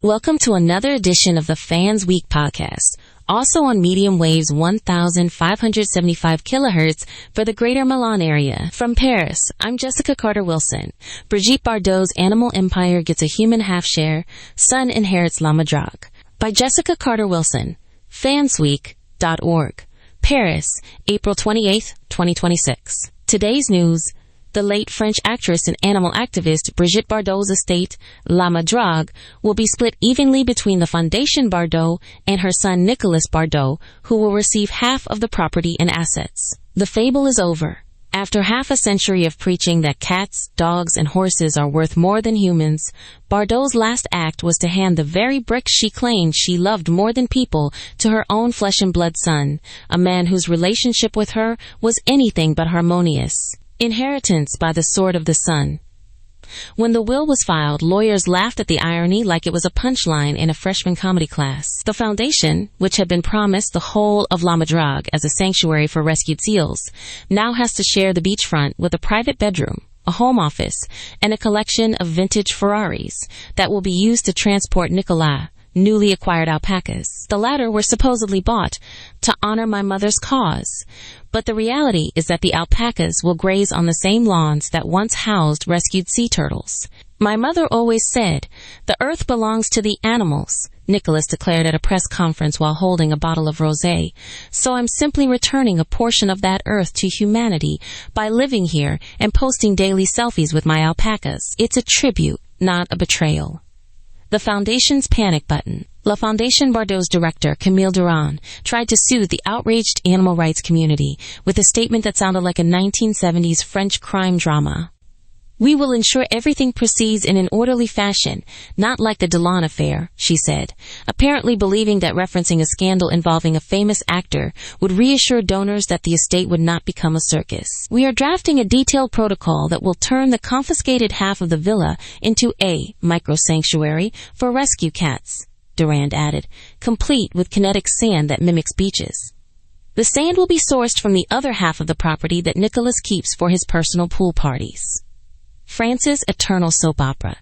Welcome to another edition of the Fans Week podcast, also on medium waves 1,575 kilohertz for the greater Milan area. From Paris, I'm Jessica Carter-Wilson. Brigitte Bardot's Animal Empire gets a human half-share. Son inherits La Madrague. By Jessica Carter-Wilson. Fansweek.org. Paris, April 28, 2026. Today's news. The late French actress and animal activist Brigitte Bardot's estate, La Madrague, will be split evenly between the Fondation Bardot and her son Nicolas Bardot, who will receive half of the property and assets. The fable is over. After half a century of preaching that cats, dogs, and horses are worth more than humans, Bardot's last act was to hand the very bricks she claimed she loved more than people to her own flesh and blood son, a man whose relationship with her was anything but harmonious. Inheritance by the sword of the son. When the will was filed, lawyers laughed at the irony like it was a punchline in a freshman comedy class. The foundation, which had been promised the whole of La Madrague as a sanctuary for rescued seals, now has to share the beachfront with a private bedroom, a home office, and a collection of vintage Ferraris that will be used to transport Nicolas' newly acquired alpacas. The latter were supposedly bought to honor my mother's cause. But the reality is that the alpacas will graze on the same lawns that once housed rescued sea turtles. My mother always said, "The earth belongs to the animals," Nicholas declared at a press conference while holding a bottle of rosé. "So I'm simply returning a portion of that earth to humanity by living here and posting daily selfies with my alpacas. It's a tribute, not a betrayal." The Foundation's panic button. La Fondation Bardot's director, Camille Durand, tried to soothe the outraged animal rights community with a statement that sounded like a 1970s French crime drama. "We will ensure everything proceeds in an orderly fashion, not like the Delon affair," she said, apparently believing that referencing a scandal involving a famous actor would reassure donors that the estate would not become a circus. "We are drafting a detailed protocol that will turn the confiscated half of the villa into a micro-sanctuary for rescue cats," Durand added, complete with kinetic sand that mimics beaches. "The sand will be sourced from the other half of the property that Nicolas keeps for his personal pool parties." France's eternal soap opera.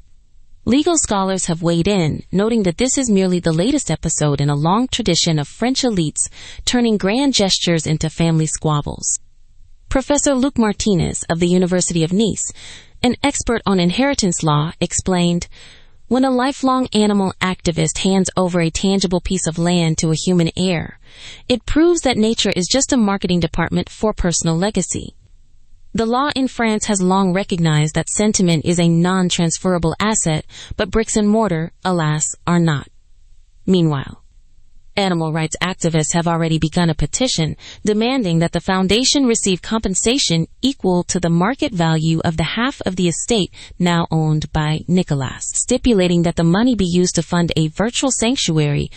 Legal scholars have weighed in, noting that this is merely the latest episode in a long tradition of French elites turning grand gestures into family squabbles. Professor Luc Martinez of the University of Nice, an expert on inheritance law, explained, "When a lifelong animal activist hands over a tangible piece of land to a human heir, it proves that nature is just a marketing department for personal legacy. The law in France has long recognized that sentiment is a non-transferable asset, but bricks and mortar, alas, are not." Meanwhile, animal rights activists have already begun a petition demanding that the foundation receive compensation equal to the market value of the half of the estate now owned by Nicolas, stipulating that the money be used to fund a virtual sanctuary